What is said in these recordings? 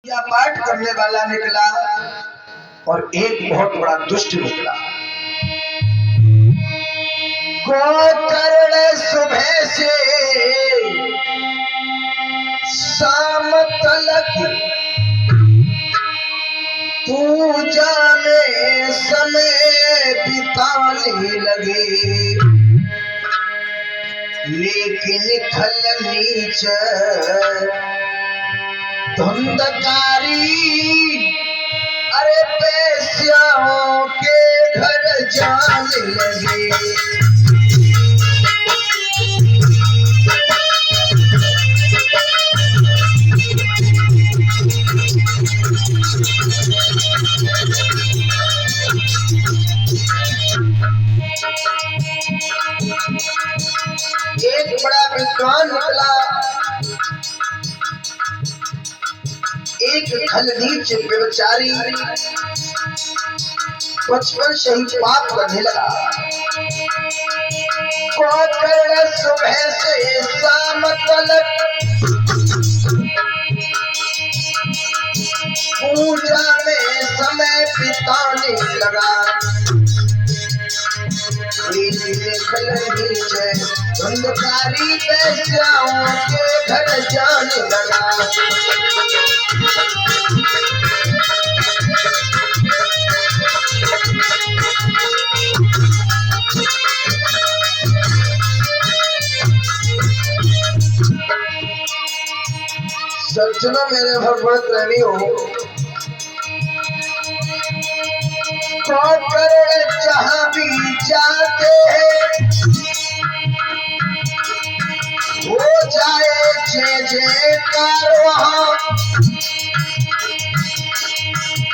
या पाठ करने वाला निकला और एक बहुत बड़ा दुष्ट निकला। गोकर्ण सुबह से शाम तलक पूजा में समय बिताने लगे, लेकिन खल नीच धुंधकारी अरे पैस्याओं के घर जाने लगे। एक बड़ा विद्वान निकला, एक खलनीच व्यभिचारी बचपन से ही पाप करने लगा। गोकर्ण सुबह से शाम तलक पूजा में समय बिताने लगा, खलनीच धुंधकारी पैस्याओं के घर जाने लगा। सज्जनों मेरे भगवत प्रेमियों, गोकर्ण जहाँ भी जाते हैं हो जाए जय जयकार वहाँ,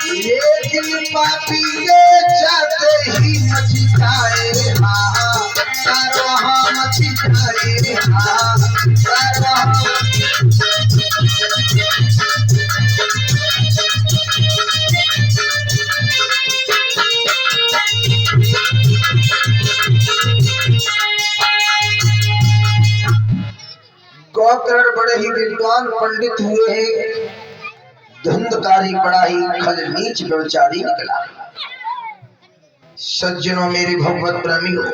लेकिन पापी के जाते ही मची जाए हाहाकार वहाँ, मची जाए हाहाकार वहाँ। गोकर्ण बड़े ही विद्वान पंडित हुए हैं, धुंधकारी बड़ा ही खलनीच व्यभिचारी निकला। सज्जनों मेरे भगवत प्रेमियों,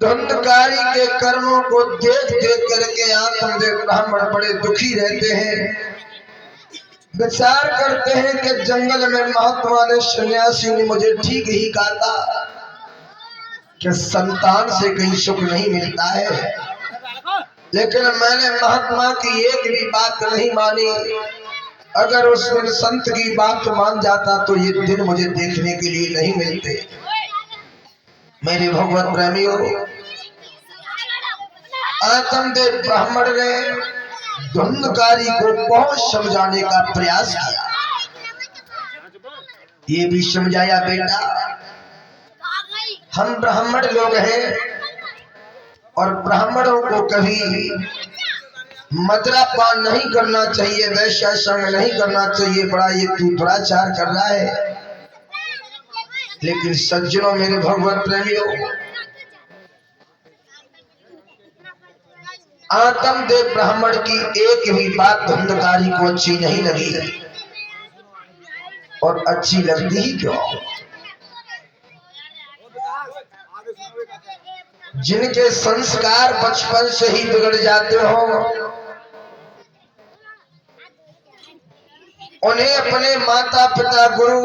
धुंधकारी के कर्मों को देख देख करके आत्मदेव ब्राह्मण बड़े दुखी रहते हैं। विचार करते हैं कि जंगल में महात्मा ने सन्यासी ने मुझे ठीक ही कहा था कि संतान से कहीं सुख नहीं मिलता है, लेकिन मैंने महात्मा की एक भी बात नहीं मानी। अगर उस दिन संत की बात मान जाता तो ये दिन मुझे देखने के लिए नहीं मिलते। मेरे भगवत प्रेमियों, आत्मदेव ब्राह्मण ने धुंधकारी को बहुत समझाने का प्रयास किया। ये भी समझाया, बेटा हम ब्राह्मण लोग हैं और ब्राह्मणों को कभी मदिरा पान नहीं करना चाहिए, वैश्य संग नहीं करना चाहिए, बड़ा ये तू दुराचार कर रहा है। लेकिन सज्जनों मेरे भगवत प्रेमियों, आत्मदेव ब्राह्मण की एक भी बात धुंधकारी को अच्छी नहीं लगी, और अच्छी लगती ही क्यों। जिनके संस्कार बचपन से ही बिगड़ जाते हो, उन्हें अपने माता पिता गुरु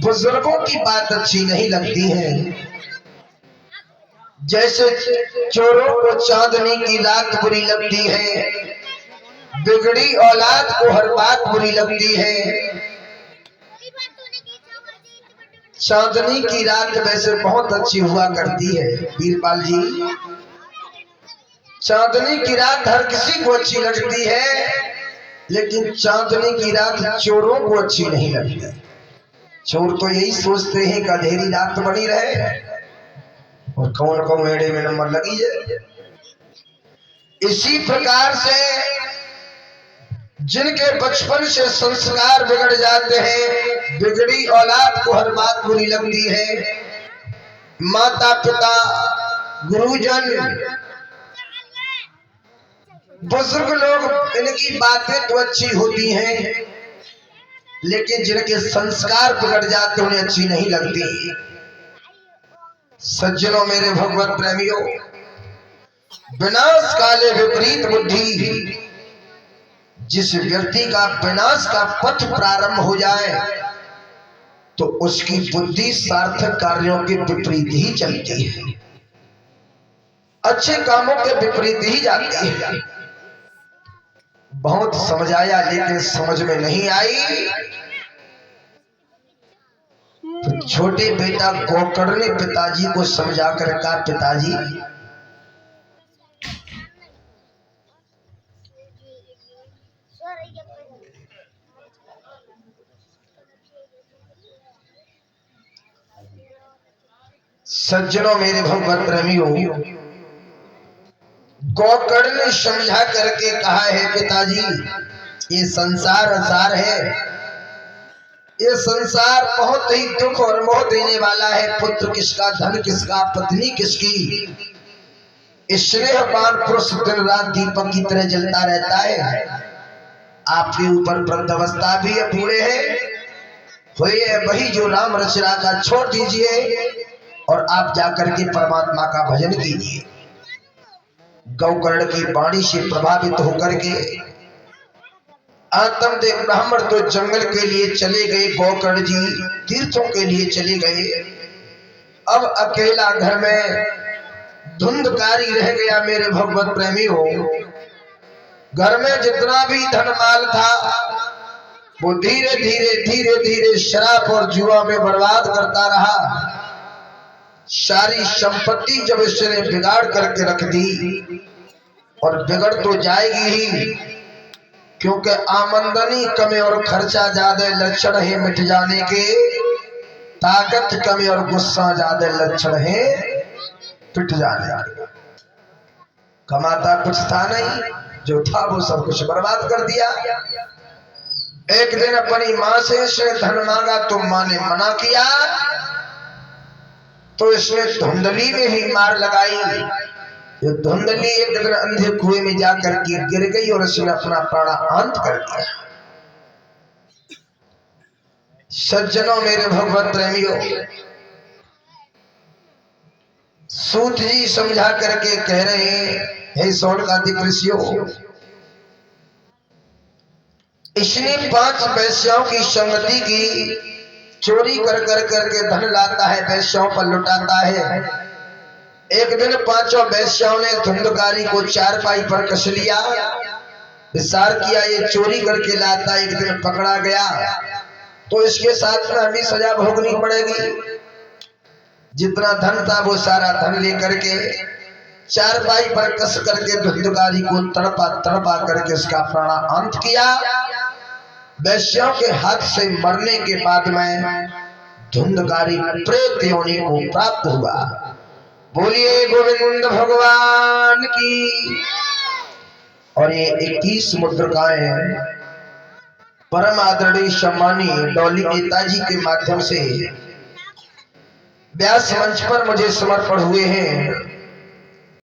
बुजुर्गों की बात अच्छी नहीं लगती है। जैसे चोरों को चांदनी की रात बुरी लगती है, बिगड़ी औलाद को हर बात बुरी लगती है। चांदनी की रात वैसे बहुत अच्छी हुआ करती है वीरपाल जी, चांदनी की रात हर किसी को अच्छी लगती है, लेकिन चांदनी की रात चोरों को अच्छी नहीं लगती। चोर तो यही सोचते हैं कि अंधेरी रात बनी रहे और कौन को मेड़े में नंबर लगी जाए। इसी प्रकार से जिनके बचपन से संस्कार बिगड़ जाते हैं, बिगड़ी औलाद को हर बात बुरी लगती है। माता पिता गुरुजन बुजुर्ग लोग इनकी बातें तो अच्छी होती हैं, लेकिन जिनके संस्कार बिगड़ जाते उन्हें अच्छी नहीं लगती। सज्जनों मेरे भगवत प्रेमियों, विनाश काले विपरीत बुद्धि, जिस व्यक्ति का विनाश का पथ प्रारंभ हो जाए तो उसकी बुद्धि सार्थक कार्यों के विपरीत ही चलती है, अच्छे कामों के विपरीत ही जाती है। बहुत समझाया लेकिन समझ में नहीं आई, तो छोटे बेटा गोकर्ण ने पिताजी को समझा कर कहा, पिताजी सज्जनों मेरे भगवत प्रेमियों, गोकर्ण ने समझा करके कहा है, पिताजी ये संसार असार है, ये संसार बहुत ही दुख और मोह देने वाला है। पुत्र किसका, धन किसका, पत्नी किसकी, स्नेहवान पुरुष दिन रात दीपक की तरह जलता रहता है। आपके ऊपर वृद्धावस्था भी पूरे है, वही जो राम रचना का छोड़ दीजिए और आप जाकर के परमात्मा का भजन कीजिए। गोकर्ण की वाणी से प्रभावित होकर के आत्मदेव ब्राह्मण तो जंगल के लिए चले गए, गोकर्ण जी तीर्थों के लिए चले गए। अब अकेला घर में धुंधकारी रह गया। मेरे भगवत प्रेमियों, घर में जितना भी धन माल था वो धीरे धीरे धीरे धीरे शराब और जुआ में बर्बाद करता रहा। सारी संपत्ति जब इसने बिगाड़ करके रख दी, और बिगड़ तो जाएगी ही, क्योंकि आमदनी कम और खर्चा ज्यादा लक्षण है मिट जाने के, ताकत कम और गुस्सा ज्यादा लक्षण है पिट जाने के। कमाता कुछ था नहीं, जो था वो सब कुछ बर्बाद कर दिया। एक दिन अपनी माँ से इसने धन मांगा तो माँ ने मना किया, तो इसने धुंधली में ही मार लगाई। ये धुंधली एक दिन अंधे कुएं में जाकर के गिर गई और इसने अपना प्राणांत कर दिया। सज्जनों मेरे भगवत प्रेमियों, सूत जी समझा करके कह रहे हैं, हे सौनकादिक ऋषियों, इसने 5 वैश्याओं की संगति की, चोरी कर करके धन लाता है, वैश्याओं पर लुटाता है। एक दिन 5 वैश्याओं ने धुंधकारी को चारपाई पर कस लिया, विचार किया ये चोरी करके लाता, एक दिन पकड़ा गया तो इसके साथ में हमें सजा भोगनी पड़ेगी। जितना धन था वो सारा धन लेकर के चारपाई पर कस करके धुंधकारी को तड़पा करके उसका प्राणांत किया। वैश्यों के हाथ से मरने के बाद में धुंधकारी प्रेत योनि को प्राप्त हुआ। बोलिए गोविंद भगवान की। और ये 21 मुद्रिकाएं परम आदरणीय सम्मानीय डॉली नेताजी के माध्यम से व्यास मंच पर मुझे समर्पण हुए हैं।